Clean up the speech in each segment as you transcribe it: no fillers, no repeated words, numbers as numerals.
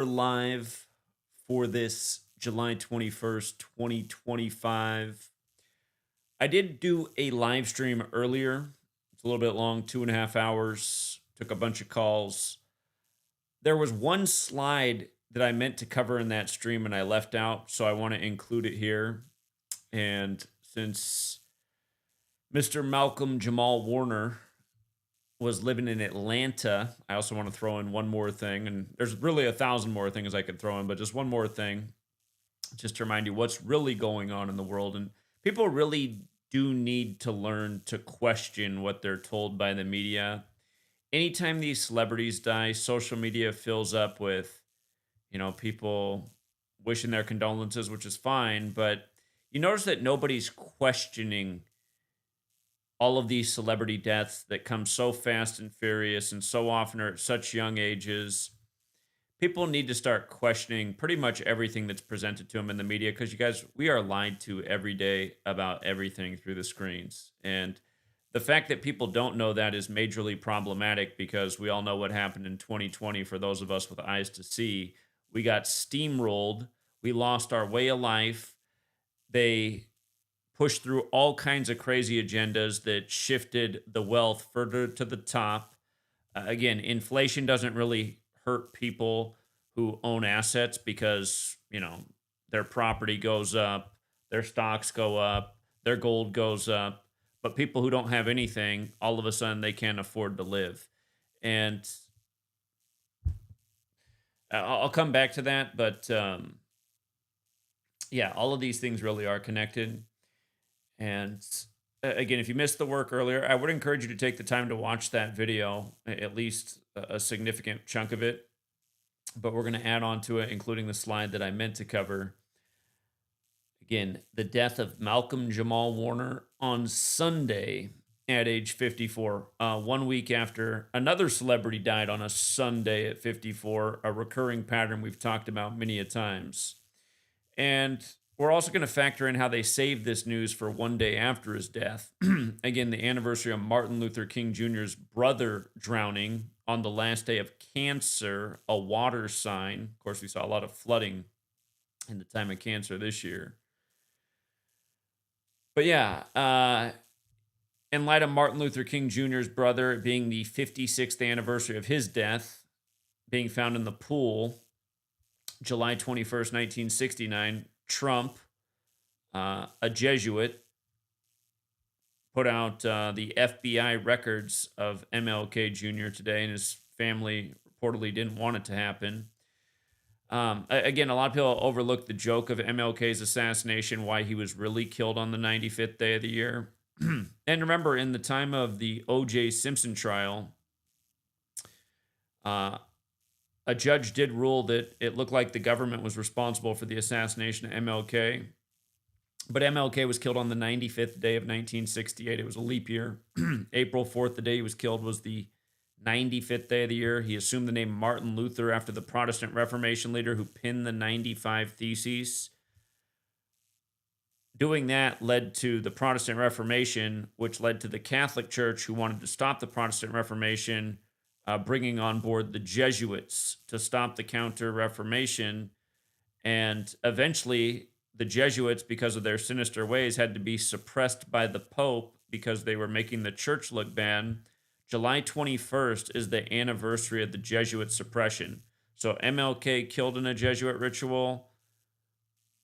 We're live for this July 21st, 2025. I did do a live stream earlier. It's a little bit long, 2.5 hours. Took a bunch of calls. There was one slide that I meant to cover in that stream and I left out, so I want to include it here. And since Mr. Malcolm-Jamal Warner was living in Atlanta, I also want to throw in one more thing. And there's really 1,000 more things I could throw in, but just one more thing, just to remind you what's really going on in the world. And people really do need to learn to question what they're told by the media. Anytime these celebrities die, social media fills up with, people wishing their condolences, which is fine. But you notice that nobody's questioning all of these celebrity deaths that come so fast and furious and so often are at such young ages. People need to start questioning pretty much everything that's presented to them in the media because, you guys, we are lied to every day about everything through the screens. And the fact that people don't know that is majorly problematic because we all know what happened in 2020 for those of us with eyes to see. We got steamrolled. We lost our way of life. They pushed through all kinds of crazy agendas that shifted the wealth further to the top. Again, inflation doesn't really hurt people who own assets because, their property goes up, their stocks go up, their gold goes up. But people who don't have anything, all of a sudden they can't afford to live. And I'll come back to that. But yeah, all of these things really are connected. And again, if you missed the work earlier, I would encourage you to take the time to watch that video, at least a significant chunk of it. But we're going to add on to it, including the slide that I meant to cover. Again, the death of Malcolm-Jamal Warner on Sunday at age 54, 1 week after another celebrity died on a Sunday at 54, a recurring pattern we've talked about many a times. And we're also going to factor in how they saved this news for one day after his death. Again, the anniversary of Martin Luther King Jr.'s brother drowning on the last day of cancer, a water sign. Of course, we saw a lot of flooding in the time of cancer this year. But yeah, in light of Martin Luther King Jr.'s brother being the 56th anniversary of his death, being found in the pool, July 21st, 1969, Trump, a Jesuit, put out the FBI records of MLK Jr. today, and his family reportedly didn't want it to happen. Again, a lot of people overlook the joke of MLK's assassination, why he was really killed on the 95th day of the year. And remember, in the time of the O.J. Simpson trial, a judge did rule that it looked like the government was responsible for the assassination of MLK. But MLK was killed on the 95th day of 1968. It was a leap year. April 4th, the day he was killed, was the 95th day of the year. He assumed the name Martin Luther after the Protestant Reformation leader who penned the 95 Theses. Doing that led to the Protestant Reformation, which led to the Catholic Church, who wanted to stop the Protestant Reformation, bringing on board the Jesuits to stop the Counter-Reformation. And eventually, the Jesuits, because of their sinister ways, had to be suppressed by the Pope because they were making the church look bad. July 21st is the anniversary of the Jesuit suppression. So MLK killed in a Jesuit ritual,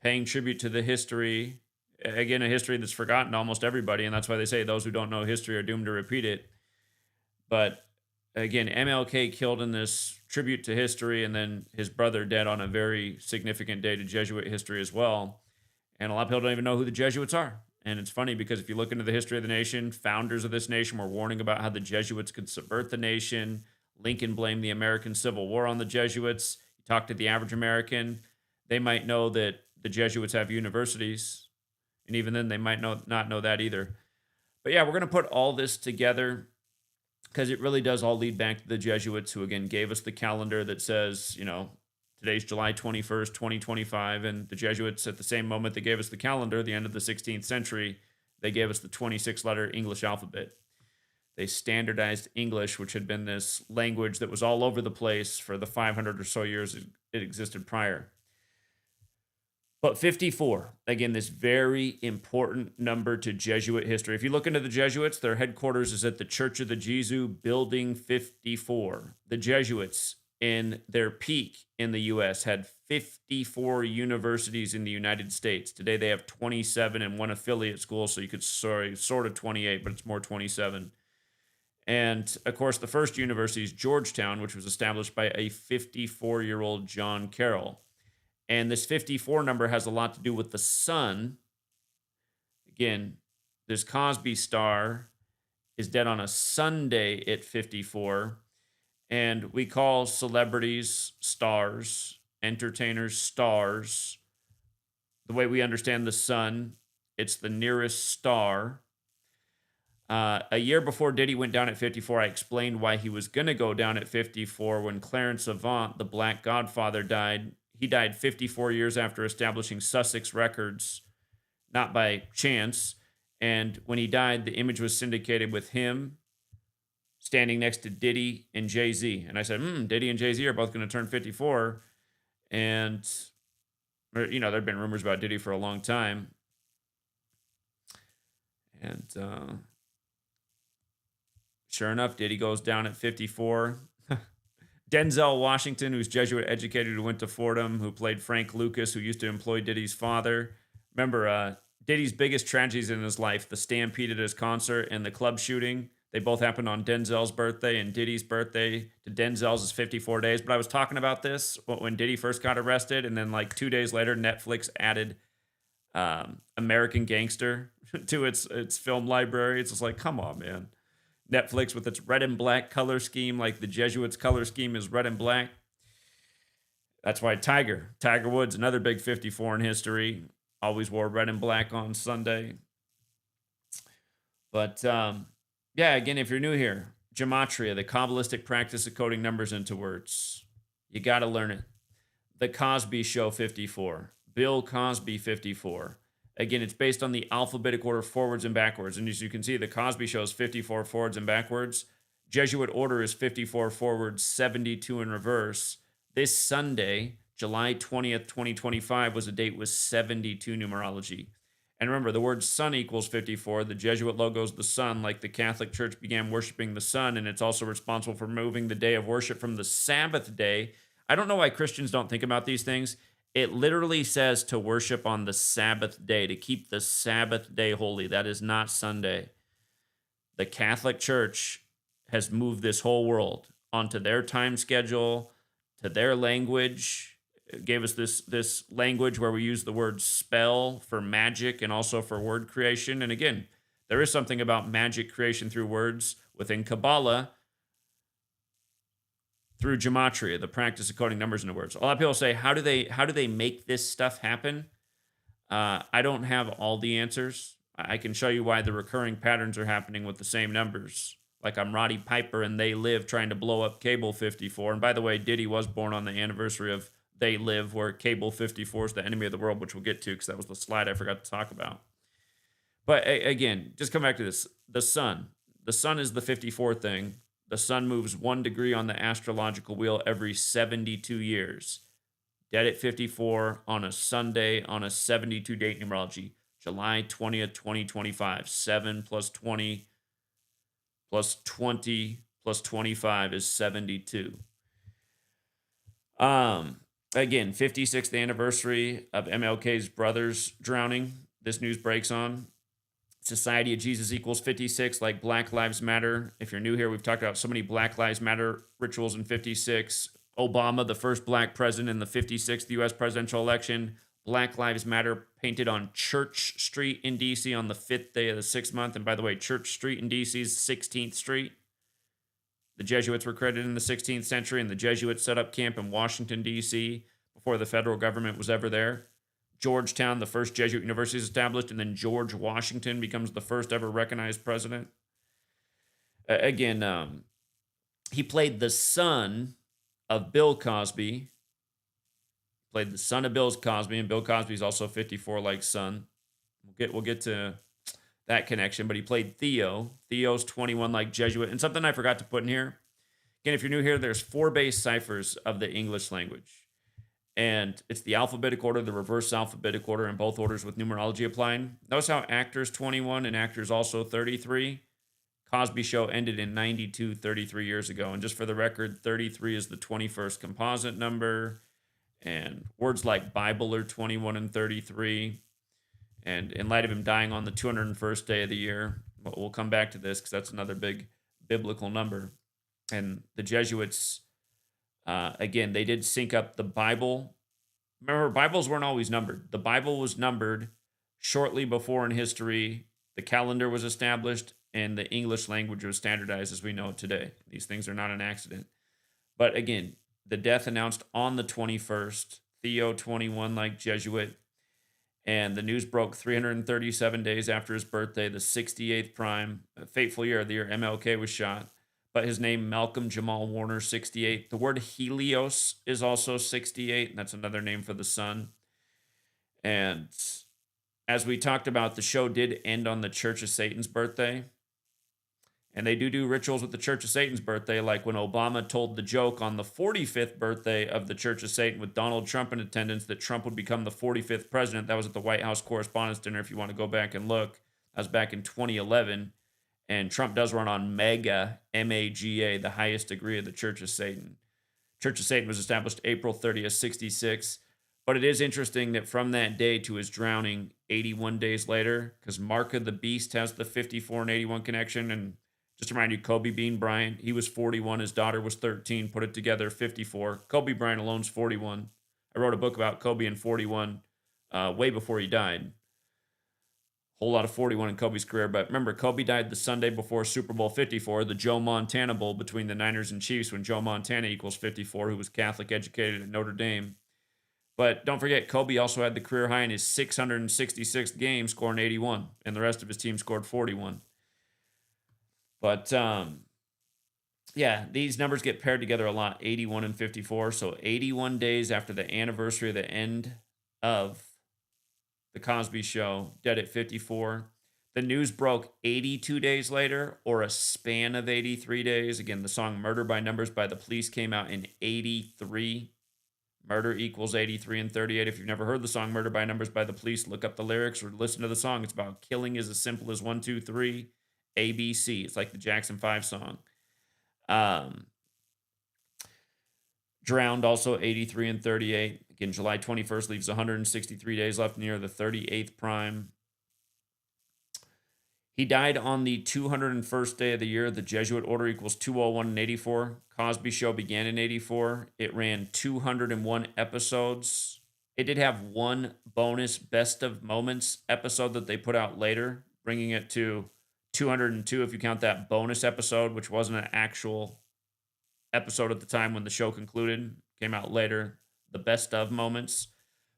paying tribute to the history. Again, a history that's forgotten to almost everybody, and that's why they say those who don't know history are doomed to repeat it. But again, MLK killed in this tribute to history, and then his brother dead on a very significant day to Jesuit history as well. And a lot of people don't even know who the Jesuits are. And it's funny because if you look into the history of the nation, founders of this nation were warning about how the Jesuits could subvert the nation. Lincoln blamed the American Civil War on the Jesuits. You talk to the average American, they might know that the Jesuits have universities. And even then, they might not know that either. But yeah, we're going to put all this together because it really does all lead back to the Jesuits, who, again, gave us the calendar that says, today's July 21st, 2025. And the Jesuits, at the same moment they gave us the calendar, the end of the 16th century, they gave us the 26-letter English alphabet. They standardized English, which had been this language that was all over the place for the 500 or so years it existed prior. But 54, again, this very important number to Jesuit history. If you look into the Jesuits, their headquarters is at the Church of the Jesuit, Building 54. The Jesuits, in their peak in the U.S., had 54 universities in the United States. Today they have 27 and one affiliate school, so you could sort of 28, but it's more 27. And, of course, the first university is Georgetown, which was established by a 54-year-old John Carroll. And this 54 number has a lot to do with the sun. Again, this Cosby star is dead on a Sunday at 54. And we call celebrities stars, entertainers stars. The way we understand the sun, it's the nearest star. A year before Diddy went down at 54, I explained why he was going to go down at 54 when Clarence Avant, the Black Godfather, died. He died 54 years after establishing Sussex Records, not by chance. And when he died, the image was syndicated with him standing next to Diddy and Jay-Z. And I said, Diddy and Jay-Z are both going to turn 54. And, you know, there have been rumors about Diddy for a long time. And sure enough, Diddy goes down at 54. Denzel Washington, who's Jesuit educated, who went to Fordham, who played Frank Lucas, who used to employ Diddy's father. Remember, Diddy's biggest tragedies in his life, the stampede at his concert and the club shooting, they both happened on Denzel's birthday, and Diddy's birthday to Denzel's is 54 days. But I was talking about this when Diddy first got arrested, and then like 2 days later, Netflix added American Gangster to its film library. It's just like, come on, man. Netflix with its red and black color scheme, like the Jesuits' color scheme is red and black. That's why Tiger Woods, another big 54 in history, always wore red and black on Sunday. But yeah, again, if you're new here, Gematria, the Kabbalistic practice of coding numbers into words. You got to learn it. The Cosby Show 54. Bill Cosby 54. Again, it's based on the alphabetic order forwards and backwards. And as you can see, the Cosby Show is 54 forwards and backwards. Jesuit order is 54 forwards, 72 in reverse. This Sunday, July 20th, 2025, was a date with 72 numerology. And remember, the word sun equals 54. The Jesuit logo is the sun, like the Catholic Church began worshiping the sun, and it's also responsible for moving the day of worship from the Sabbath day. I don't know why Christians don't think about these things. It literally says to worship on the Sabbath day, to keep the Sabbath day holy. That is not Sunday. The Catholic Church has moved this whole world onto their time schedule, to their language. It gave us this language where we use the word spell for magic and also for word creation. And again, there is something about magic creation through words within Kabbalah, through gematria, the practice of coding numbers into words. A lot of people say, how do they make this stuff happen? I don't have all the answers. I can show you why the recurring patterns are happening with the same numbers. Like I'm Roddy Piper and They Live trying to blow up Cable 54. And by the way, Diddy was born on the anniversary of They Live, where Cable 54 is the enemy of the world, which we'll get to because that was the slide I forgot to talk about. But again, just come back to this. The sun. The sun is the 54 thing. The sun moves 1 degree on the astrological wheel every 72 years. Dead at 54 on a Sunday on a 72 date numerology. July 20th, 2025. 7 plus 20 plus 20 plus 25 is 72. Again, 56th anniversary of MLK's brother's drowning. This news breaks on. Society of Jesus equals 56, like Black Lives Matter. If you're new here, we've talked about so many Black Lives Matter rituals in 56. Obama, the first black president in the 56th U.S. presidential election. Black Lives Matter painted on Church Street in D.C. on the 5th day of the 6th month. And by the way, Church Street in D.C. is 16th Street. The Jesuits were credited in the 16th century, and the Jesuits set up camp in Washington, D.C. before the federal government was ever there. Georgetown, the first Jesuit university, is established, and then George Washington becomes the first ever recognized president. He played the son of Bill Cosby. Played the son of Bill Cosby, and Bill Cosby is also 54 like son. We'll get to that connection, but he played Theo. Theo's 21 like Jesuit. And something I forgot to put in here. Again, if you're new here, there's 4 base ciphers of the English language. And it's the alphabetic order, the reverse alphabetic order, and both orders with numerology applied. Notice how actors 21 and actors also 33. Cosby Show ended in 92, 33 years ago. And just for the record, 33 is the 21st composite number. And words like Bible are 21 and 33. And in light of him dying on the 201st day of the year, we'll come back to this because that's another big biblical number. And the Jesuits, again, they did sync up the Bible. Remember, Bibles weren't always numbered. The Bible was numbered shortly before in history. The calendar was established and the English language was standardized as we know it today. These things are not an accident. But again, the death announced on the 21st, Theo 21 like Jesuit. And the news broke 337 days after his birthday, the 68th prime, a fateful year, the year MLK was shot. But his name, Malcolm-Jamal Warner, 68. The word Helios is also 68, and that's another name for the sun. And as we talked about, the show did end on the Church of Satan's birthday. And they do rituals with the Church of Satan's birthday, like when Obama told the joke on the 45th birthday of the Church of Satan with Donald Trump in attendance that Trump would become the 45th president. That was at the White House Correspondents' Dinner, if you want to go back and look. That was back in 2011. And Trump does run on MAGA, M-A-G-A, the highest degree of the Church of Satan. Church of Satan was established April 30th, 66. But it is interesting that from that day to his drowning, 81 days later, because Mark of the Beast has the 54 and 81 connection, and just to remind you, Kobe Bean Bryant, he was 41. His daughter was 13. Put it together, 54. Kobe Bryant alone's 41. I wrote a book about Kobe and 41 way before he died. Whole lot of 41 in Kobe's career. But remember, Kobe died the Sunday before Super Bowl 54, the Joe Montana Bowl between the Niners and Chiefs, when Joe Montana equals 54, who was Catholic educated at Notre Dame. But don't forget, Kobe also had the career high in his 666th game, scoring 81, and the rest of his team scored 41. But, yeah, these numbers get paired together a lot, 81 and 54. So 81 days after the anniversary of the end of The Cosby Show, dead at 54. The news broke 82 days later, or a span of 83 days. Again, the song Murder by Numbers by the Police came out in 83. Murder equals 83 and 38. If you've never heard the song Murder by Numbers by the Police, look up the lyrics or listen to the song. It's about killing is as simple as 1, 2, 3, ABC. It's like the Jackson 5 song. Drowned also 83 and 38. Again, July 21st leaves 163 days left near the 38th prime. He died on the 201st day of the year. The Jesuit order equals 201 and 84. Cosby Show began in 84. It ran 201 episodes. It did have one bonus best of moments episode that they put out later, bringing it to 202 if you count that bonus episode, which wasn't an actual episode at the time when the show concluded. Came out later, the best of moments.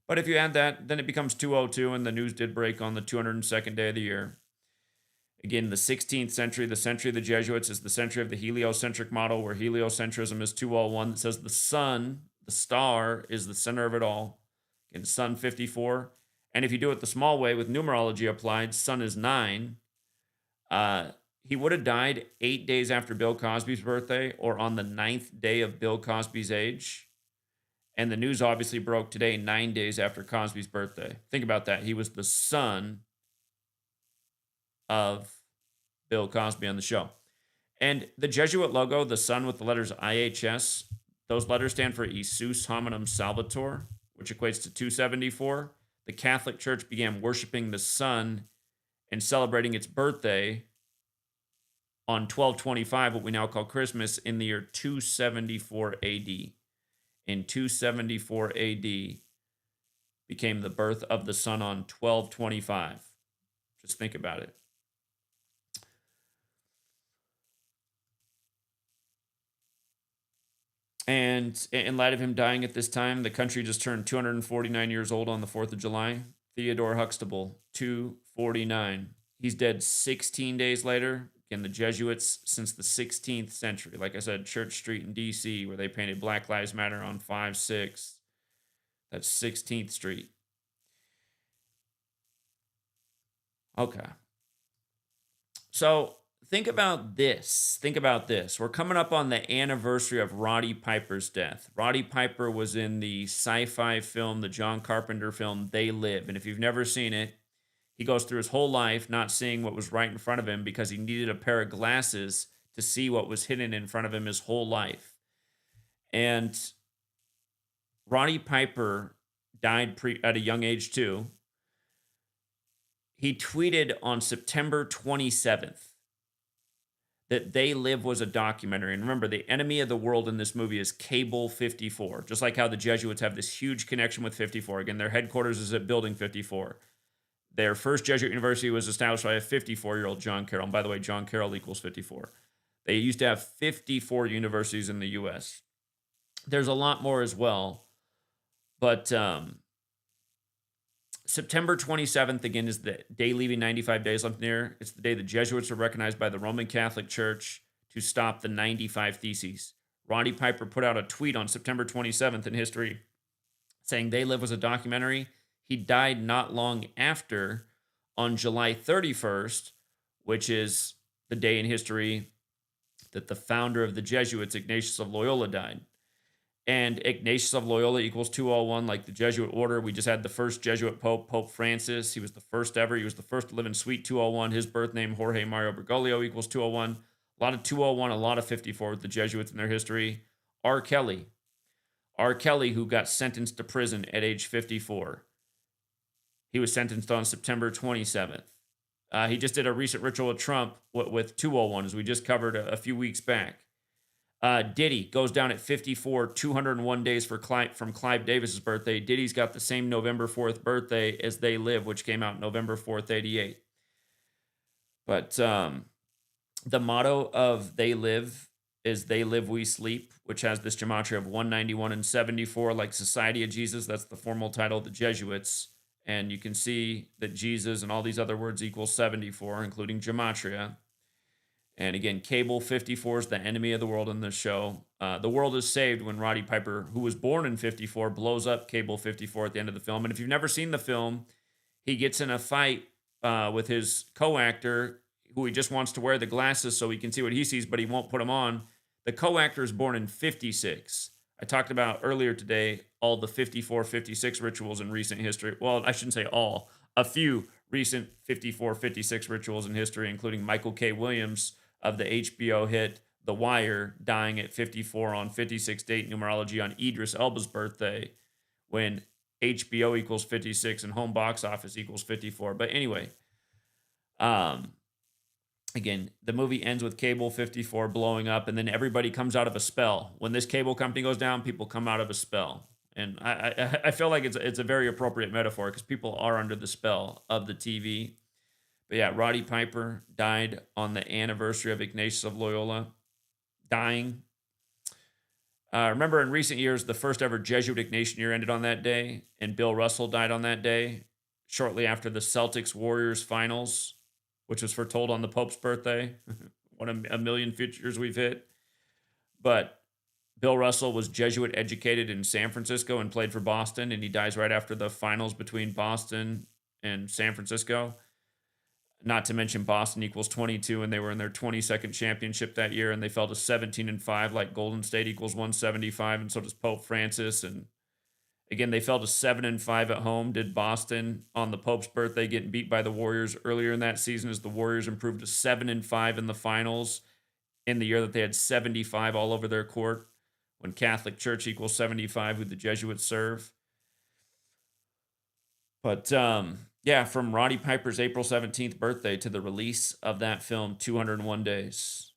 But if you add that, then it becomes 202, and the news did break on the 202nd day of the year. Again, the 16th century, the century of the Jesuits, is the century of the heliocentric model, where heliocentrism is 201. That says the sun, the star, is the center of it all. Again, sun 54. And if you do it the small way with numerology applied, sun is 9. He would have died 8 days after Bill Cosby's birthday, or on the 9th day of Bill Cosby's age. And the news obviously broke today, 9 days after Cosby's birthday. Think about that. He was the son of Bill Cosby on the show. And the Jesuit logo, the sun with the letters IHS, those letters stand for Isus Hominum Salvator, which equates to 274. The Catholic Church began worshiping the sun and celebrating its birthday on 12/25, what we now call Christmas, in the year 274 AD. In 274 AD became the birth of the sun on 12/25. Just think about it. And in light of him dying at this time, the country just turned 249 years old on the 4th of July. Theodore Huxtable, 249. He's dead 16 days later. Again, the Jesuits since the 16th century. Like I said, Church Street in D.C., where they painted Black Lives Matter on 5-6. That's 16th Street. Okay. So think about this. Think about this. We're coming up on the anniversary of Roddy Piper's death. Roddy Piper was in the sci-fi film, the John Carpenter film, They Live. And if you've never seen it, he goes through his whole life not seeing what was right in front of him because he needed a pair of glasses to see what was hidden in front of him his whole life. And Roddy Piper died at a young age too. He tweeted on September 27th that They Live was a documentary. And remember, the enemy of the world in this movie is Cable 54, just like how the Jesuits have this huge connection with 54. Again, their headquarters is at Building 54. Their first Jesuit university was established by a 54-year-old John Carroll. And by the way, John Carroll equals 54. They used to have 54 universities in the U.S. There's a lot more as well. But September 27th, again, is the day leaving 95 days left near. It's the day the Jesuits were recognized by the Roman Catholic Church to stop the 95 Theses. Roddy Piper put out a tweet on September 27th in history saying They Live was a documentary. He died not long after on July 31st, which is the day in history that the founder of the Jesuits, Ignatius of Loyola, died. And Ignatius of Loyola equals 201, like the Jesuit order. We just had the first Jesuit Pope, Pope Francis. He was the first ever. He was the first to live in Suite 201. His birth name, Jorge Mario Bergoglio, equals 201. A lot of 201, a lot of 54 with the Jesuits in their history. R. Kelly, who got sentenced to prison at age 54. He was sentenced on September 27th. He just did a recent ritual with Trump with 201, as we just covered a few weeks back. Diddy goes down at 54, 201 days from Clive Davis's birthday. Diddy's got the same November 4th birthday as They Live, which came out November 4th, 88. But the motto of They Live is They Live, We Sleep, which has this gematria of 191 and 74, like Society of Jesus. That's the formal title of the Jesuits. And you can see that Jesus and all these other words equal 74, including gematria. And again, Cable 54 is the enemy of the world in this show. The world is saved when Roddy Piper, who was born in 54, blows up Cable 54 at the end of the film. And if you've never seen the film, he gets in a fight with his co-actor, who he just wants to wear the glasses so he can see what he sees, but he won't put them on. The co-actor is born in 56. I talked about earlier today all the 54, 56 rituals in recent history. Well, I shouldn't say all. A few recent 54, 56 rituals in history, including Michael K. Williams of the HBO hit The Wire, dying at 54 on 56 date numerology on Idris Elba's birthday, when HBO equals 56 and home box office equals 54. But anyway, again, the movie ends with Cable 54 blowing up, and then everybody comes out of a spell. When this cable company goes down, people come out of a spell. And I feel like it's a very appropriate metaphor because people are under the spell of the TV. But yeah, Roddy Piper died on the anniversary of Ignatius of Loyola dying. Remember, in recent years, the first ever Jesuit Ignatian year ended on that day, and Bill Russell died on that day, shortly after the Celtics-Warriors finals, which was foretold on the Pope's birthday. What a million futures we've hit. But Bill Russell was Jesuit educated in San Francisco and played for Boston, and he dies right after the finals between Boston and San Francisco. Not to mention Boston equals 22, and they were in their 22nd championship that year, and they fell to 17-5, like Golden State equals 175, and so does Pope Francis. And again, they fell to 7-5 at home. Did Boston on the Pope's birthday, getting beat by the Warriors earlier in that season, as the Warriors improved to 7-5 in the finals in the year that they had 75 all over their court, when Catholic Church equals 75, who the Jesuits serve. But yeah, from Roddy Piper's April 17th birthday to the release of that film, 201 days.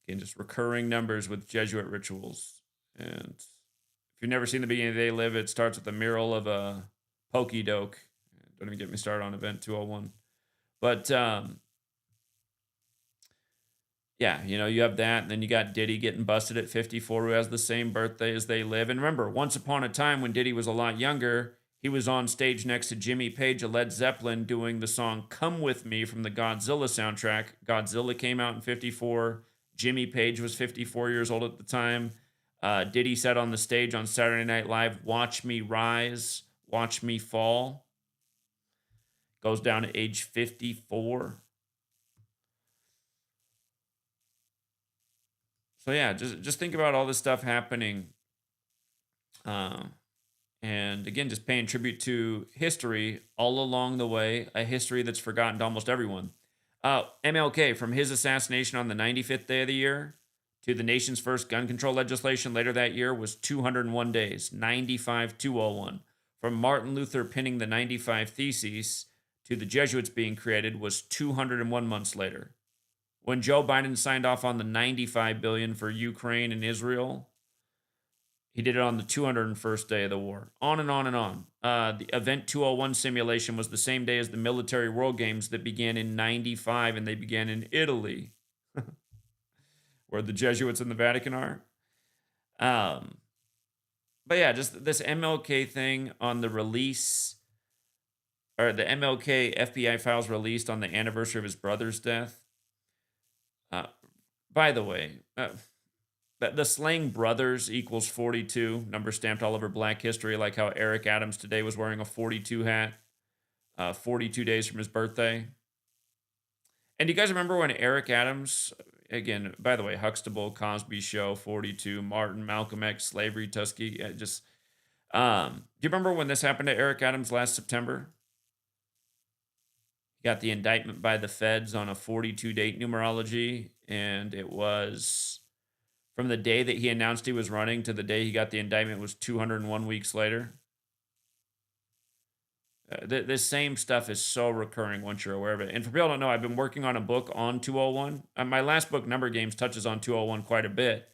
Again, just recurring numbers with Jesuit rituals. And if you've never seen the beginning of They Live, it starts with a mural of a pokey doke. Don't even get me started on Event 201. But yeah, you know, you have that, and then you got Diddy getting busted at 54, who has the same birthday as They Live. And remember, once upon a time when Diddy was a lot younger, he was on stage next to Jimmy Page of Led Zeppelin doing the song Come With Me from the Godzilla soundtrack. Godzilla came out in 54. Jimmy Page was 54 years old at the time. Diddy said on the stage on Saturday Night Live, "Watch me rise, watch me fall." Goes down to age 54. So yeah, just think about all this stuff happening, uh, and again, just paying tribute to history all along the way, a history that's forgotten to almost everyone. MLK, from his assassination on the 95th day of the year to the nation's first gun control legislation later that year, was 201 days, 95-201. From Martin Luther pinning the 95 Theses to the Jesuits being created was 201 months later. When Joe Biden signed off on the 95 billion for Ukraine and Israel, he did it on the 201st day of the war. On and on and on. The Event 201 simulation was the same day as the military world games that began in 95, and they began in Italy, where the Jesuits and the Vatican are. But yeah, just this MLK thing on the release, or the MLK FBI files released on the anniversary of his brother's death. By the way, the slang brothers equals 42, number stamped all over Black history, like how Eric Adams today was wearing a 42 hat, 42 days from his birthday. And do you guys remember when Eric Adams, again, by the way, Huxtable, Cosby Show, 42, Martin, Malcolm X, Slavery, Tuskegee, do you remember when this happened to Eric Adams last September? He got the indictment by the feds on a 42 date numerology, and it was from the day that he announced he was running to the day he got the indictment was 201 weeks later. This same stuff is so recurring once you're aware of it. And for people who don't know, I've been working on a book on 201. My last book, Number Games, touches on 201 quite a bit.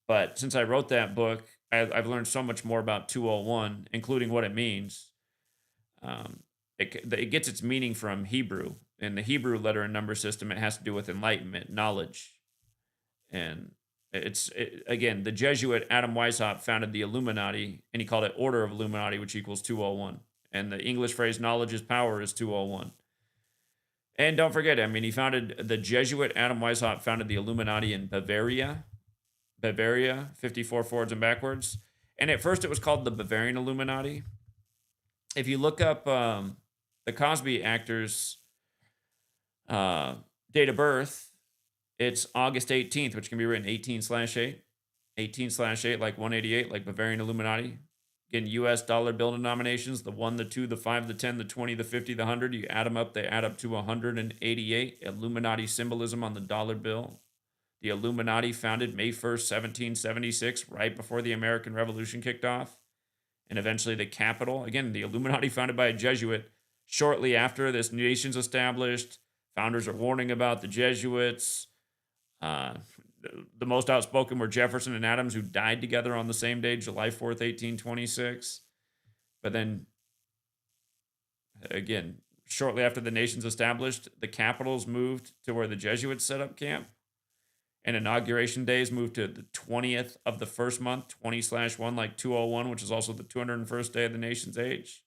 But since I wrote that book, I've learned so much more about 201, including what it means. It gets its meaning from Hebrew. In the Hebrew letter and number system, it has to do with enlightenment, knowledge. And again, the Jesuit Adam Weishaupt founded the Illuminati, and he called it Order of Illuminati, which equals 201. And the English phrase knowledge is power is 201. And don't forget, he founded the Jesuit Adam Weishaupt founded the Illuminati in Bavaria, 54 forwards and backwards. And at first it was called the Bavarian Illuminati. If you look up the Cosby actor's date of birth, it's August 18th, which can be written 18/8. 18/8, like 188, like Bavarian Illuminati. Again, US dollar bill denominations, the 1, the 2, the 5, the 10, the 20, the 50, the 100. You add them up, they add up to 188. Illuminati symbolism on the dollar bill. The Illuminati founded May 1st, 1776, right before the American Revolution kicked off. And eventually the capital. Again, the Illuminati founded by a Jesuit. Shortly after this nation's established, founders are warning about the Jesuits. The most outspoken were Jefferson and Adams, who died together on the same day, July 4th, 1826. But then, again, shortly after the nation's established, the capitals moved to where the Jesuits set up camp. And inauguration days moved to the 20th of the first month, 20/1, like 201, which is also the 201st day of the nation's age.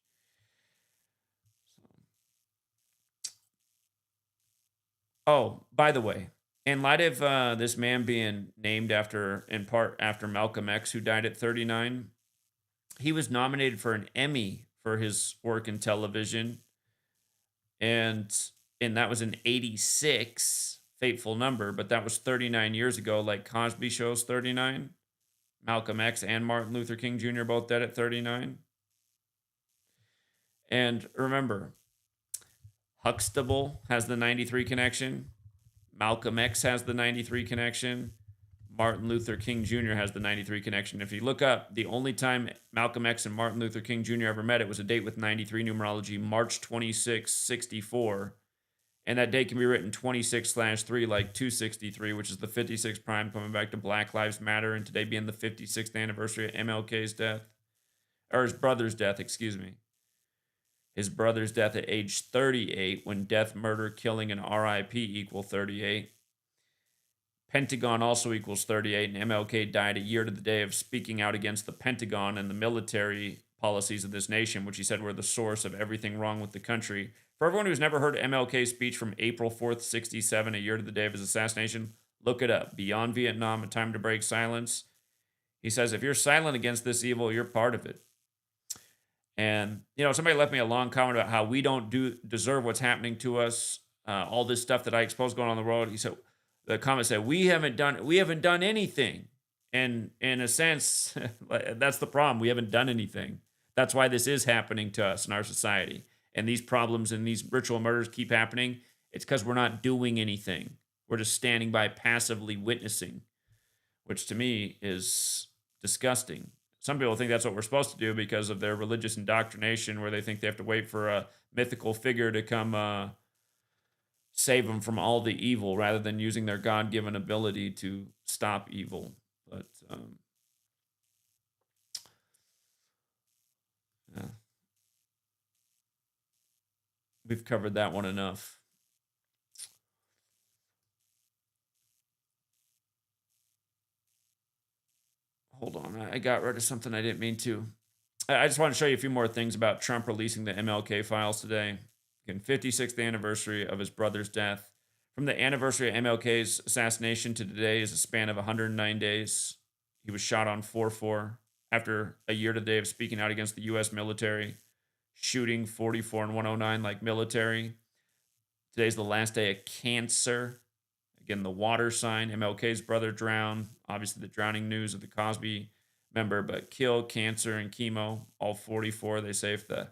Oh, by the way, in light of this man being named in part after Malcolm X, who died at 39, he was nominated for an Emmy for his work in television. And that was in 86, fateful number, but that was 39 years ago, like Cosby Show's 39. Malcolm X and Martin Luther King Jr. both dead at 39. And remember, Huxtable has the 93 connection. Malcolm X has the 93 connection. Martin Luther King Jr. has the 93 connection. If you look up, the only time Malcolm X and Martin Luther King Jr. ever met, it was a date with 93 numerology, March 26, 64. And that date can be written 26/3, like 263, which is the 56 prime, coming back to Black Lives Matter, and today being the 56th anniversary of MLK's death. Or his brother's death, excuse me. His brother's death at age 38, when death, murder, killing, and RIP equal 38. Pentagon also equals 38, and MLK died a year to the day of speaking out against the Pentagon and the military policies of this nation, which he said were the source of everything wrong with the country. For everyone who's never heard MLK's speech from April 4th, 67, a year to the day of his assassination, look it up. Beyond Vietnam, A Time to Break Silence. He says, if you're silent against this evil, you're part of it. And, somebody left me a long comment about how we don't deserve what's happening to us, all this stuff that I expose going on in the world. He said, the comment said, we haven't done anything. And in a sense, that's the problem. We haven't done anything. That's why this is happening to us in our society. And these problems and these ritual murders keep happening. It's because we're not doing anything. We're just standing by passively witnessing, which to me is disgusting. Some people think that's what we're supposed to do because of their religious indoctrination, where they think they have to wait for a mythical figure to come save them from all the evil rather than using their God-given ability to stop evil. But yeah. We've covered that one enough. Hold on, I got rid of something I didn't mean to. I just want to show you a few more things about Trump releasing the MLK files today. Again, 56th anniversary of his brother's death. From the anniversary of MLK's assassination to today is a span of 109 days. He was shot on 4/4 after a year today of speaking out against the U.S. military, shooting 44 and 109 like military. Today's the last day of Cancer. Again, the water sign. MLK's brother drowned. Obviously, the drowning news of the Cosby member, but kill, cancer, and chemo, all 44. They say if the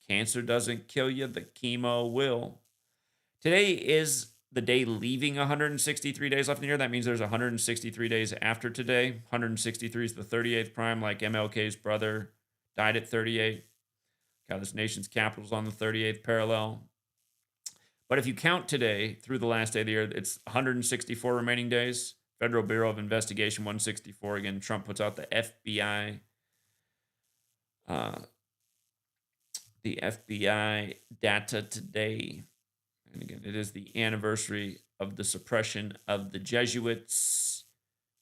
cancer doesn't kill you, the chemo will. Today is the day leaving 163 days left in the year. That means there's 163 days after today. 163 is the 38th prime, like MLK's brother died at 38. God, this nation's capital's on the 38th parallel. But if you count today through the last day of the year, it's 164 remaining days. Federal Bureau of Investigation 164. Again, Trump puts out the FBI data today. And again, it is the anniversary of the suppression of the Jesuits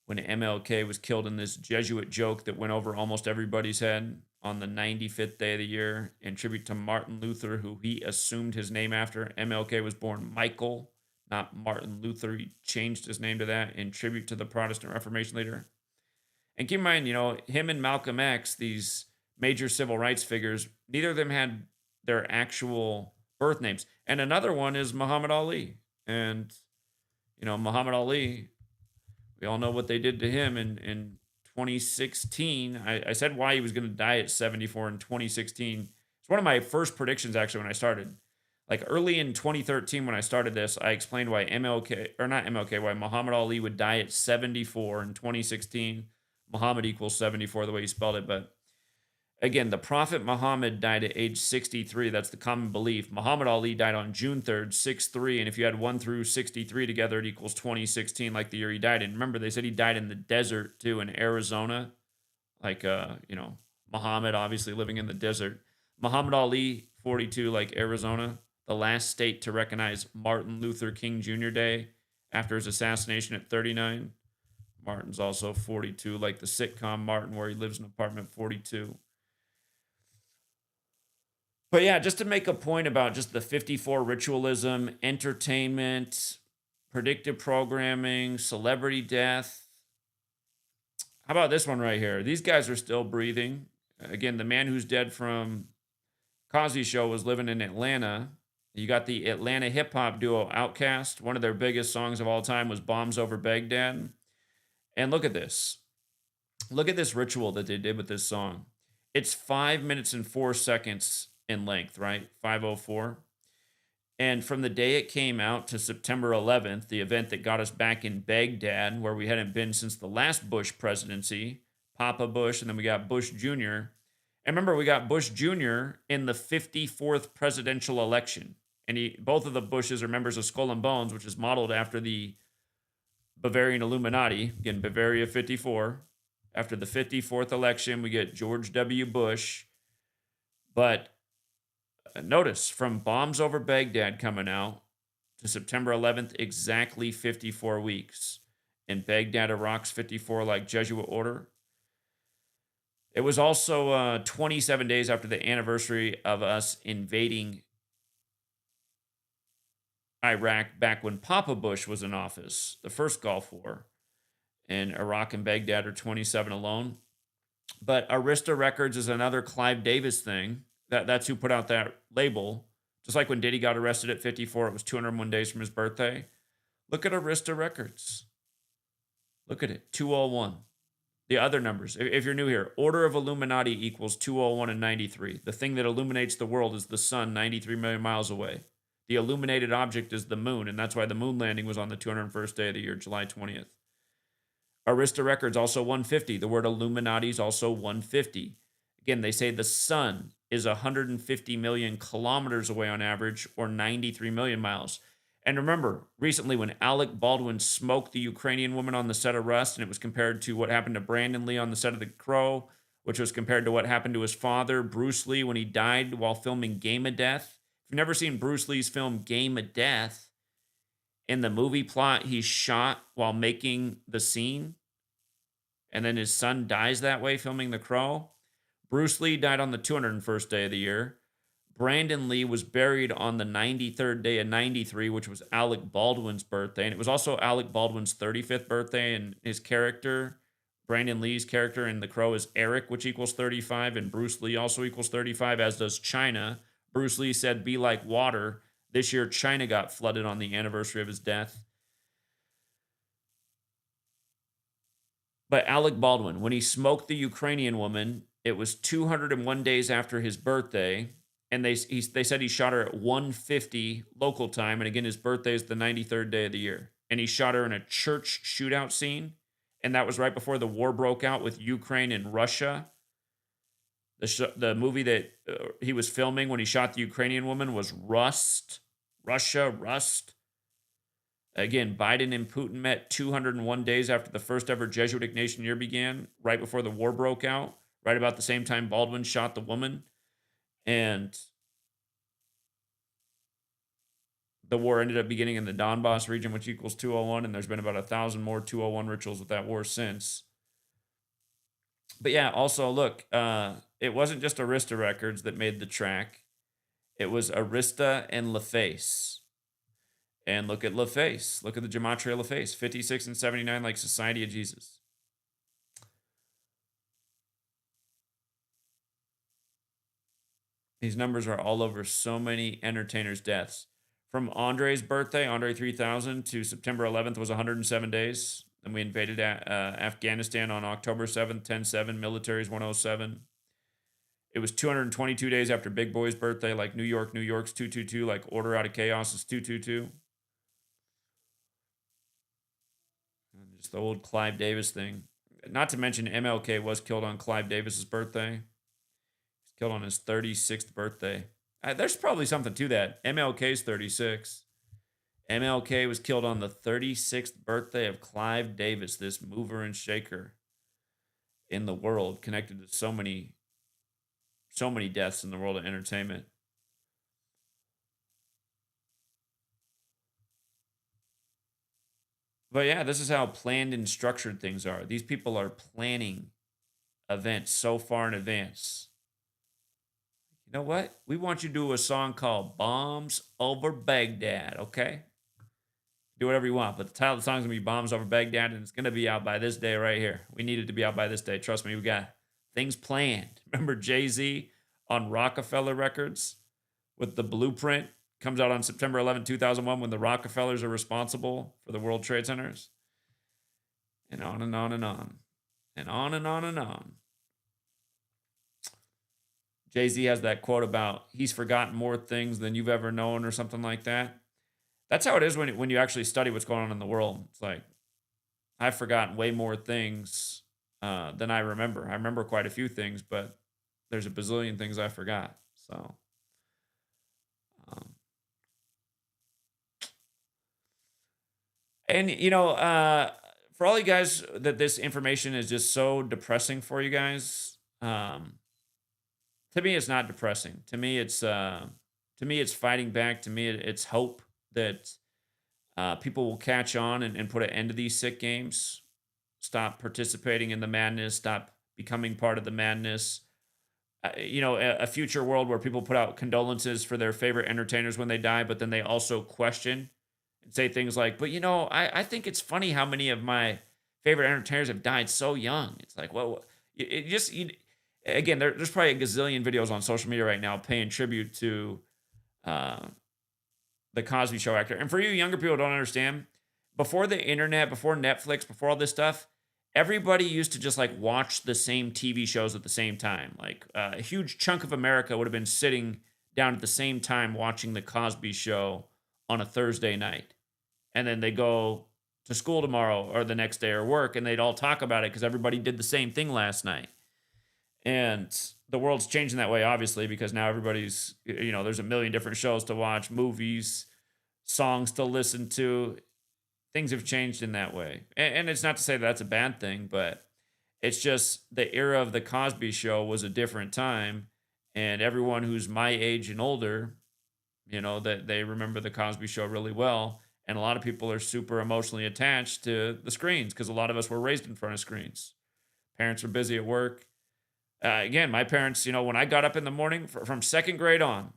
when MLK was killed in this Jesuit joke that went over almost everybody's head on the 95th day of the year, in tribute to Martin Luther, who he assumed his name after. MLK was born Michael, not Martin Luther. He changed his name to that in tribute to the Protestant Reformation leader. And keep in mind, him and Malcolm X, these major civil rights figures, neither of them had their actual birth names. And another one is Muhammad Ali. And, Muhammad Ali, we all know what they did to him in 2016. I said why he was going to die at 74 in 2016. It's one of my first predictions, actually, when I started. Like early in 2013, when I started this, I explained why why Muhammad Ali would die at 74 in 2016. Muhammad equals 74, the way he spelled it. But again, the Prophet Muhammad died at age 63. That's the common belief. Muhammad Ali died on June 3rd, 6/3. And if you add 1 through 63 together, it equals 2016, like the year he died. And remember, they said he died in the desert, too, in Arizona. Like, Muhammad obviously living in the desert. Muhammad Ali, 42, like Arizona. The last state to recognize Martin Luther King Jr. Day after his assassination at 39. Martin's also 42, like the sitcom Martin, where he lives in apartment 42. But yeah, just to make a point about just the 54 ritualism, entertainment, predictive programming, celebrity death. How about this one right here? These guys are still breathing. Again, the man who's dead from Cosby Show was living in Atlanta. You got the Atlanta hip-hop duo Outkast. One of their biggest songs of all time was Bombs Over Baghdad. And look at this. Look at this ritual that they did with this song. It's 5 minutes and 4 seconds in length, right? 5:04. And from the day it came out to September 11th, the event that got us back in Baghdad, where we hadn't been since the last Bush presidency, Papa Bush, and then we got Bush Jr. And remember, we got Bush Jr. in the 54th presidential election. And both of the Bushes are members of Skull and Bones, which is modeled after the Bavarian Illuminati. Again, Bavaria 54. After the 54th election, we get George W. Bush. But notice, from Bombs Over Baghdad coming out to September 11th, exactly 54 weeks. In Baghdad, Iraq's 54 like Jesuit order. It was also 27 days after the anniversary of us invading Iraq back when Papa Bush was in office, the first Gulf War. And Iraq and Baghdad are 27 alone. But Arista Records is another Clive Davis thing. That's who put out that label. Just like when Diddy got arrested at 54, it was 201 days from his birthday. Look at Arista Records. Look at it, 201. The other numbers, if you're new here, order of Illuminati equals 201 and 93. The thing that illuminates the world is the sun 93 million miles away. The illuminated object is the moon, and that's why the moon landing was on the 201st day of the year, July 20th. Arista Records also 150. The word Illuminati is also 150. Again, they say the sun is 150 million kilometers away on average, or 93 million miles. And remember, recently when Alec Baldwin smoked the Ukrainian woman on the set of Rust, and it was compared to what happened to Brandon Lee on the set of The Crow, which was compared to what happened to his father, Bruce Lee, when he died while filming Game of Death. If you've never seen Bruce Lee's film Game of Death, in the movie plot, he's shot while making the scene, and then his son dies that way filming The Crow. Bruce Lee died on the 201st day of the year. Brandon Lee was buried on the 93rd day of 93, which was Alec Baldwin's birthday. And it was also Alec Baldwin's 35th birthday. And his character, Brandon Lee's character in The Crow, is Eric, which equals 35. And Bruce Lee also equals 35, as does China. Bruce Lee said, "Be like water." This year, China got flooded on the anniversary of his death. But Alec Baldwin, when he smoked the Ukrainian woman, it was 201 days after his birthday. And they said he shot her at 1:50 local time. And again, his birthday is the 93rd day of the year. And he shot her in a church shootout scene. And that was right before the war broke out with Ukraine and Russia. The movie that he was filming when he shot the Ukrainian woman was Rust. Rust. Again, Biden and Putin met 201 days after the first ever Jesuit Nation year began, right before the war broke out, right about the same time Baldwin shot the woman. And the war ended up beginning in the Donbass region, which equals 201, and there's been about 1,000 more 201 rituals with that war since. But yeah, also, look, it wasn't just Arista Records that made the track. It was Arista and LaFace. And look at LaFace. Look at the Gematria LaFace. 56 and 79, like Society of Jesus. These numbers are all over so many entertainers' deaths. From Andre's birthday, Andre 3000, to September 11th was 107 days. Then we invaded Afghanistan on October 7th, 10-7. Military's 107. It was 222 days after Big Boy's birthday, like New York's 222, like Order Out of Chaos is 222. And just the old Clive Davis thing. Not to mention MLK was killed on Clive Davis's birthday. Killed on his 36th birthday. There's probably something to that. MLK's 36. MLK was killed on the 36th birthday of Clive Davis, this mover and shaker in the world, connected to so many deaths in the world of entertainment. But yeah, this is how planned and structured things are. These people are planning events so far in advance. You know what? We want you to do a song called Bombs Over Baghdad, okay? Do whatever you want, but the title of the song is going to be Bombs Over Baghdad, and it's going to be out by this day right here. We need it to be out by this day. Trust me, we got things planned. Remember Jay-Z on Rockefeller Records with the blueprint? Comes out on September 11, 2001, when the Rockefellers are responsible for the World Trade Centers. And on and on and on. And on and on and on. Jay-Z has that quote about he's forgotten more things than you've ever known or something like that. That's how it is when you actually study what's going on in the world. It's like, I've forgotten way more things than I remember. I remember quite a few things, but there's a bazillion things I forgot. So, and you know, for all you guys that this information is just so depressing for you guys, to me, it's not depressing. To me, it's fighting back. To me, it's hope that people will catch on and put an end to these sick games. Stop participating in the madness. Stop becoming part of the madness. A future world where people put out condolences for their favorite entertainers when they die, but then they also question and say things like, "But I think it's funny how many of my favorite entertainers have died so young." It's like, well, again, there's probably a gazillion videos on social media right now paying tribute to the Cosby Show actor. And for you younger people who don't understand, before the internet, before Netflix, before all this stuff, everybody used to just like watch the same TV shows at the same time. Like a huge chunk of America would have been sitting down at the same time watching the Cosby Show on a Thursday night. And then they go to school tomorrow or the next day or work, and they'd all talk about it because everybody did the same thing last night. And the world's changing that way, obviously, because now everybody's, there's a million different shows to watch, movies, songs to listen to. Things have changed in that way. And it's not to say that that's a bad thing, but it's just the era of the Cosby Show was a different time. And everyone who's my age and older, that they remember the Cosby Show really well. And a lot of people are super emotionally attached to the screens because a lot of us were raised in front of screens. Parents were busy at work. Again, my parents, when I got up in the morning from second grade on,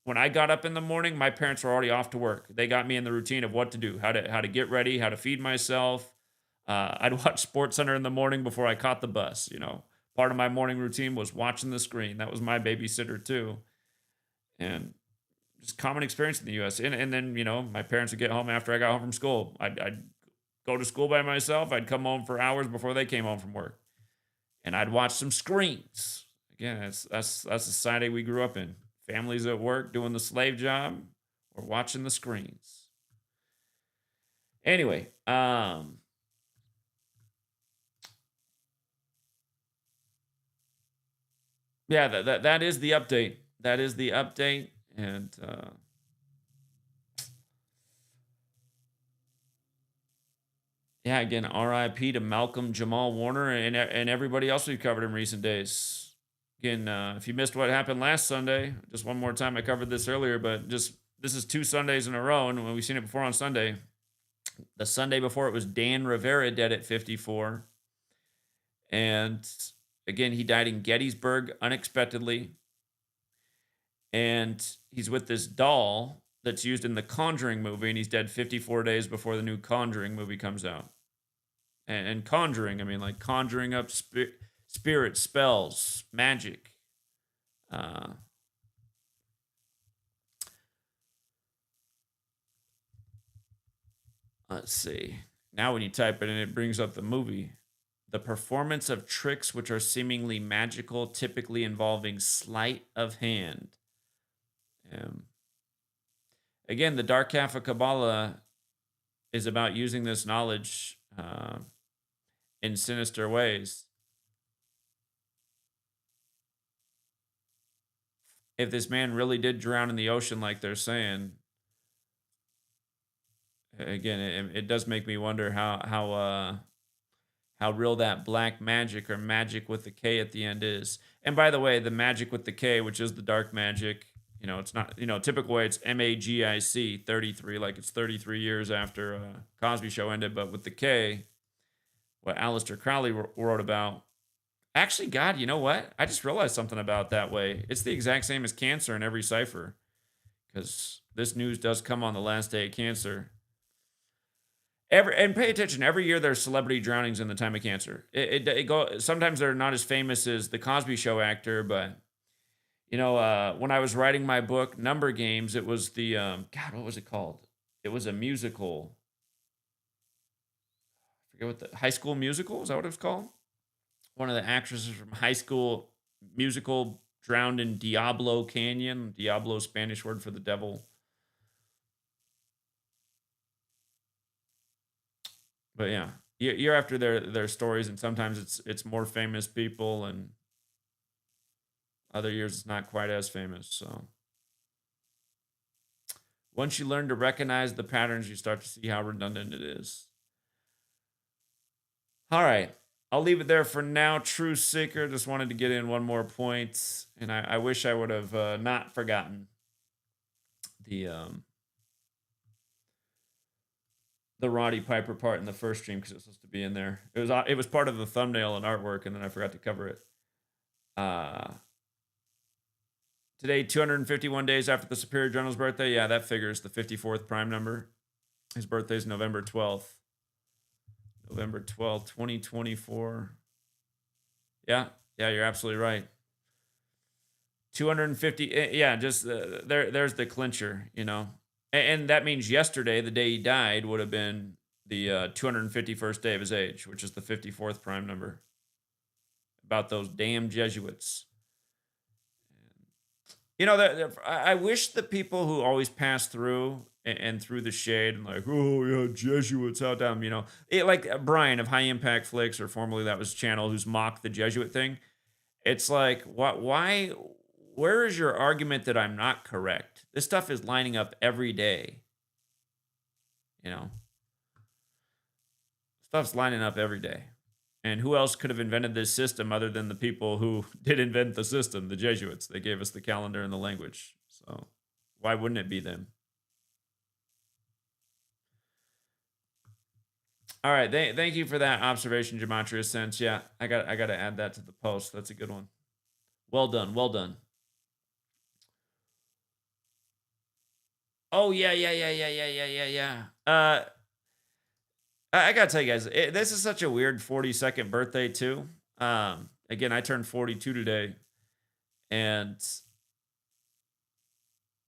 when I got up in the morning, my parents were already off to work. They got me in the routine of what to do, how to get ready, how to feed myself. I'd watch Sports Center in the morning before I caught the bus. Part of my morning routine was watching the screen. That was my babysitter too, and just common experience in the U.S. And then my parents would get home after I got home from school. I'd go to school by myself. I'd come home for hours before they came home from work, and I'd watch some screens. Again, that's the society we grew up in. Families at work doing the slave job or watching the screens. Anyway, yeah, that is the update. That is the update. And yeah, again, RIP to Malcolm-Jamal Warner and everybody else we've covered in recent days. Again, if you missed what happened last Sunday, just one more time, I covered this earlier, but this is 2 Sundays in a row, and we've seen it before on Sunday. The Sunday before, it was Dan Rivera dead at 54. And again, he died in Gettysburg unexpectedly. And he's with this doll that's used in the Conjuring movie, and he's dead 54 days before the new Conjuring movie comes out. And Conjuring, I mean, like conjuring up spirit, spells, magic. Let's see. Now when you type it in, it brings up the movie. The performance of tricks which are seemingly magical, typically involving sleight of hand. Again, the dark half of Kabbalah is about using this knowledge in sinister ways. If this man really did drown in the ocean like they're saying, again, it does make me wonder how real that black magic or magic with the K at the end is. And by the way, the magic with the K, which is the dark magic, it's not, typical way it's MAGIC 33, like it's 33 years after Cosby Show ended, but with the K, what Aleister Crowley wrote about. Actually, God, you know what? I just realized something about that way. It's the exact same as cancer in every cipher, because this news does come on the last day of cancer. And pay attention. Every year there's celebrity drownings in the time of cancer. Sometimes they're not as famous as the Cosby Show actor, but when I was writing my book Number Games, it was the God, what was it called? It was a musical. I forget what the High School Musical, is that what it was called? One of the actresses from High School Musical drowned in Diablo Canyon. Diablo, Spanish word for the devil. But yeah, year after their stories, and sometimes it's more famous people, and other years it's not quite as famous. So once you learn to recognize the patterns, you start to see how redundant it is. All right. I'll leave it there for now. True Seeker, just wanted to get in one more point, and I wish I would have not forgotten the Roddy Piper part in the first stream because it was supposed to be in there. It was part of the thumbnail and artwork, and then I forgot to cover it. Today, 251 days after the Superior General's birthday. Yeah, that figures the 54th prime number. His birthday is November 12th. November 12th, 2024. Yeah, you're absolutely right. 250, yeah, just there's the clincher, And that means yesterday, the day he died, would have been the 251st day of his age, which is the 54th prime number. About those damn Jesuits. You know, I wish the people who always pass through and through the shade and like, oh yeah, Jesuits, how dumb, you know, like Brian of High Impact Flicks, or formerly that was Channel, who's mocked the Jesuit thing. It's like, what? Why? Where is your argument that I'm not correct? This stuff is lining up every day. You know, stuff's lining up every day. And who else could have invented this system other than the people who did invent the system, the Jesuits? They gave us the calendar and the language. So why wouldn't it be them? All right, thank you for that observation, Gematria Sense. Yeah, I got to add that to the post. That's a good one. Well done, well done. Oh yeah. I gotta tell you guys, this is such a weird 42nd birthday too. Again, I turned 42 today, and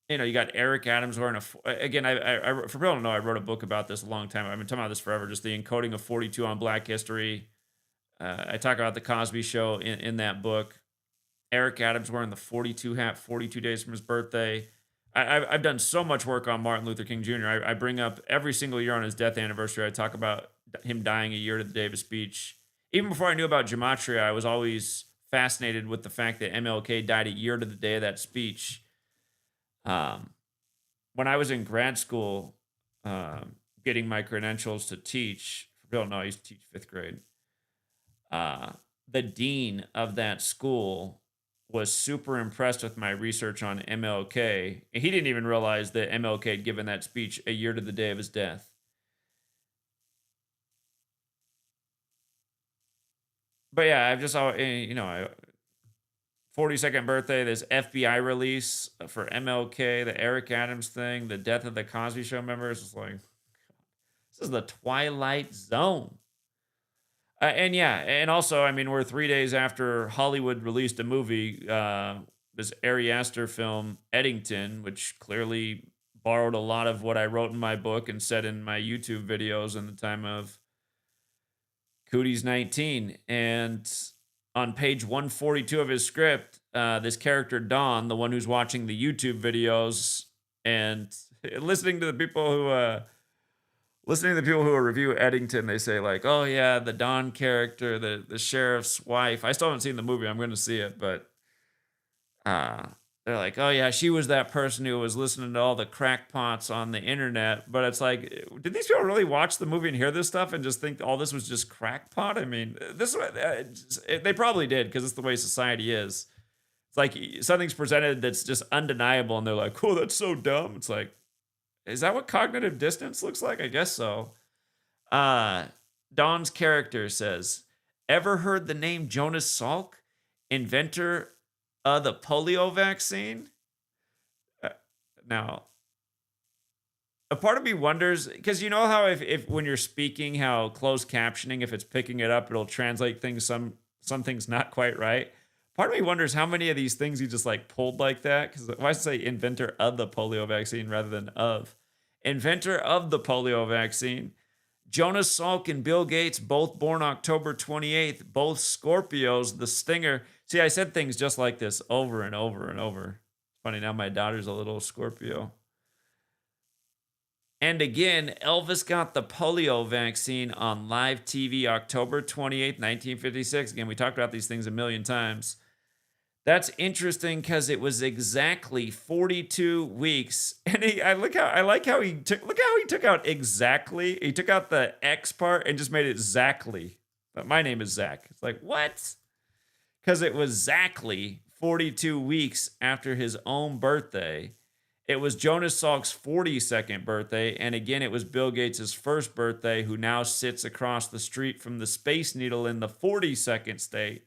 you know, you got Eric Adams wearing again. For people who don't know, I wrote a book about this a long time. I've been talking about this forever. Just the encoding of 42 on Black history. I talk about the Cosby Show in that book. Eric Adams wearing the 42 hat, 42 days from his birthday. I've done so much work on Martin Luther King Jr. I bring up every single year on his death anniversary. I talk about him dying a year to the day of his speech. Even before I knew about Gematria, I was always fascinated with the fact that MLK died a year to the day of that speech. When I was in grad school, getting my credentials to teach, for people don't know, I used to teach 5th grade. The dean of that school was super impressed with my research on MLK. And he didn't even realize that MLK had given that speech a year to the day of his death. But yeah, I've just, you know, 42nd birthday, this FBI release for MLK, the Eric Adams thing, the death of the Cosby Show members. It's like, this is the Twilight Zone. And yeah, and also, I mean, we're 3 days after Hollywood released a movie, this Ari Aster film, Eddington, which clearly borrowed a lot of what I wrote in my book and said in my YouTube videos in the time of Cooties 19. And on page 142 of his script, this character, Dawn, the one who's watching the YouTube videos and listening to the people who review Eddington, they say like, oh yeah, the Dawn character, the sheriff's wife. I still haven't seen the movie. I'm going to see it, but they're like, oh yeah, she was that person who was listening to all the crackpots on the internet. But it's like, did these people really watch the movie and hear this stuff and just think all this was just crackpot? I mean, they probably did, because it's the way society is. It's like something's presented that's just undeniable, and they're like, oh, that's so dumb. It's like, is that what cognitive dissonance looks like? I guess so. Dawn's character says, ever heard the name Jonas Salk, inventor of the polio vaccine? Now, a part of me wonders, because you know how if when you're speaking, how closed captioning, if it's picking it up, it'll translate things, some things not quite right. Part of me wonders how many of these things he just like pulled like that. Because why does it say inventor of the polio vaccine rather than of? Inventor of the polio vaccine. Jonas Salk and Bill Gates, both born October 28th, both Scorpios, the stinger. See, I said things just like this over and over and over. Funny, now my daughter's a little Scorpio. And again, Elvis got the polio vaccine on live TV October 28th, 1956. Again, we talked about these things a million times. That's interesting because it was exactly 42 weeks. And I like how he took out exactly. He took out the X part and just made it exactly. But my name is Zach. It's like, what? Because it was exactly 42 weeks after his own birthday. It was Jonas Salk's 42nd birthday. And again, it was Bill Gates' first birthday, who now sits across the street from the Space Needle in the 42nd state.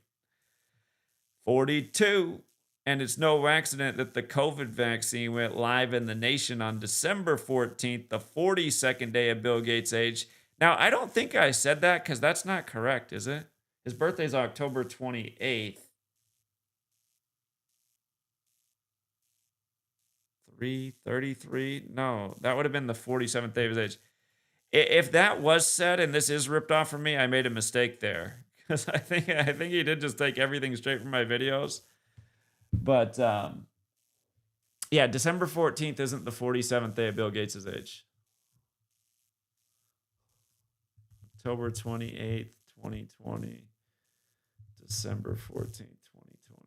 42. And it's no accident that the COVID vaccine went live in the nation on December 14th, the 42nd day of Bill Gates' age. Now, I don't think I said that, because that's not correct, is it? His birthday's October 28th. 333? No, that would have been the 47th day of his age. If that was said and this is ripped off from me, I made a mistake there because I think he did just take everything straight from my videos. But yeah, December 14th isn't the 47th day of Bill Gates' age. October 28th, 2020. December 14th, 2020.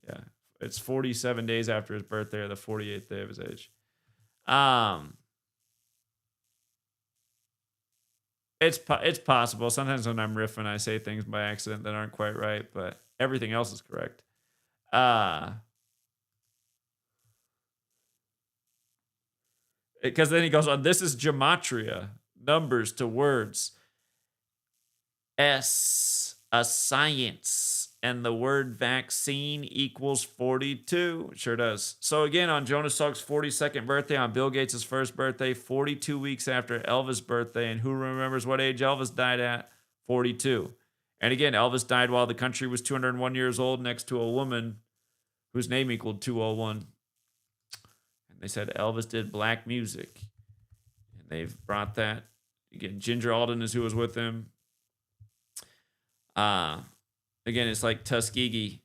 Yeah, it's 47 days after his birthday or the 48th day of his age. It's possible. Sometimes when I'm riffing, I say things by accident that aren't quite right, but everything else is correct. Because then he goes on, this is gematria, numbers to words. S, a science, and the word vaccine equals 42. Sure does. So again, on Jonas Salk's 42nd birthday, on Bill Gates' first birthday, 42 weeks after Elvis' birthday, and who remembers what age Elvis died at? 42. And again, Elvis died while the country was 201 years old next to a woman whose name equaled 201. And they said Elvis did black music. And they've brought that. Again, Ginger Alden is who was with him. Again, it's like Tuskegee,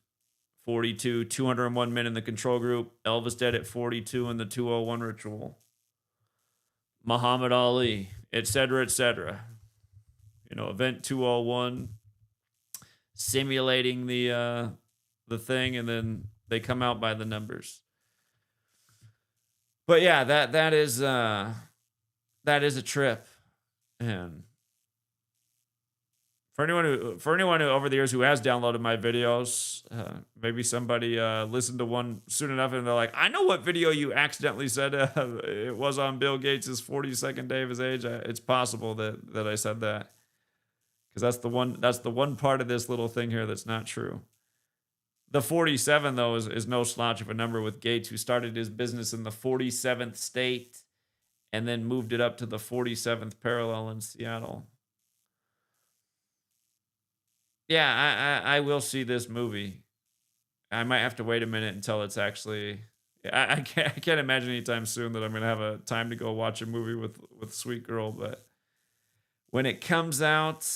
42, 201 men in the control group. Elvis dead at 42 in the 201 ritual. Muhammad Ali, etc., etc. You know, Event 201, simulating the thing, and then they come out by the numbers. But yeah, that is a trip, and for anyone who over the years who has downloaded my videos, maybe somebody listened to one soon enough and they're like, I know what video you accidentally said it was on Bill Gates' 42nd day of his age. It's possible that I said that, because that's the one part of this little thing here that's not true. The 47, though, is no slouch of a number with Gates, who started his business in the 47th state and then moved it up to the 47th parallel in Seattle. Yeah, I will see this movie. I might have to wait a minute until it's actually. I can't imagine anytime soon that I'm gonna have a time to go watch a movie with Sweet Girl. But when it comes out,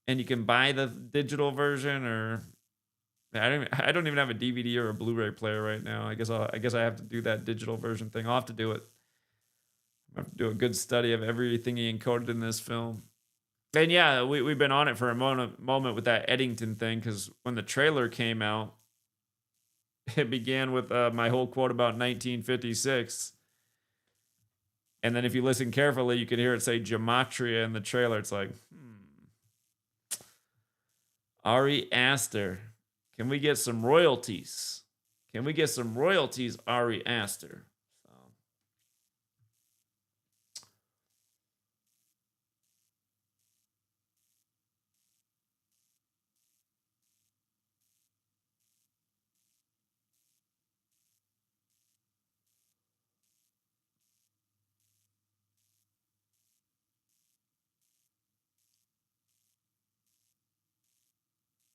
and you can buy the digital version, or I don't even have a DVD or a Blu-ray player right now. I guess I have to do that digital version thing. I'll have to do it. I have to do a good study of everything he encoded in this film. And yeah, we've been on it for a moment with that Eddington thing, because when the trailer came out, it began with my whole quote about 1956. And then if you listen carefully, you can hear it say Gematria in the trailer. It's like, Ari Aster, can we get some royalties? Can we get some royalties, Ari Aster?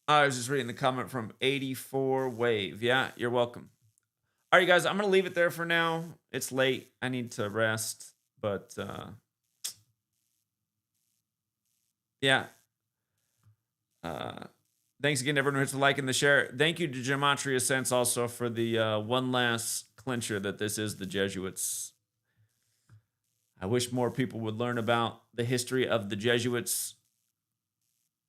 I was just reading the comment from 84 Wave. Yeah, you're welcome. All right, guys, I'm going to leave it there for now. It's late. I need to rest. But yeah. Thanks again to everyone who hits the like and the share. Thank you to Gematria Sense also for the one last clincher that this is the Jesuits. I wish more people would learn about the history of the Jesuits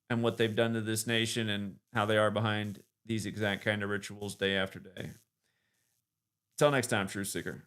and what they've done to this nation and how they are behind these exact kind of rituals day after day. Till next time, Truth Seeker.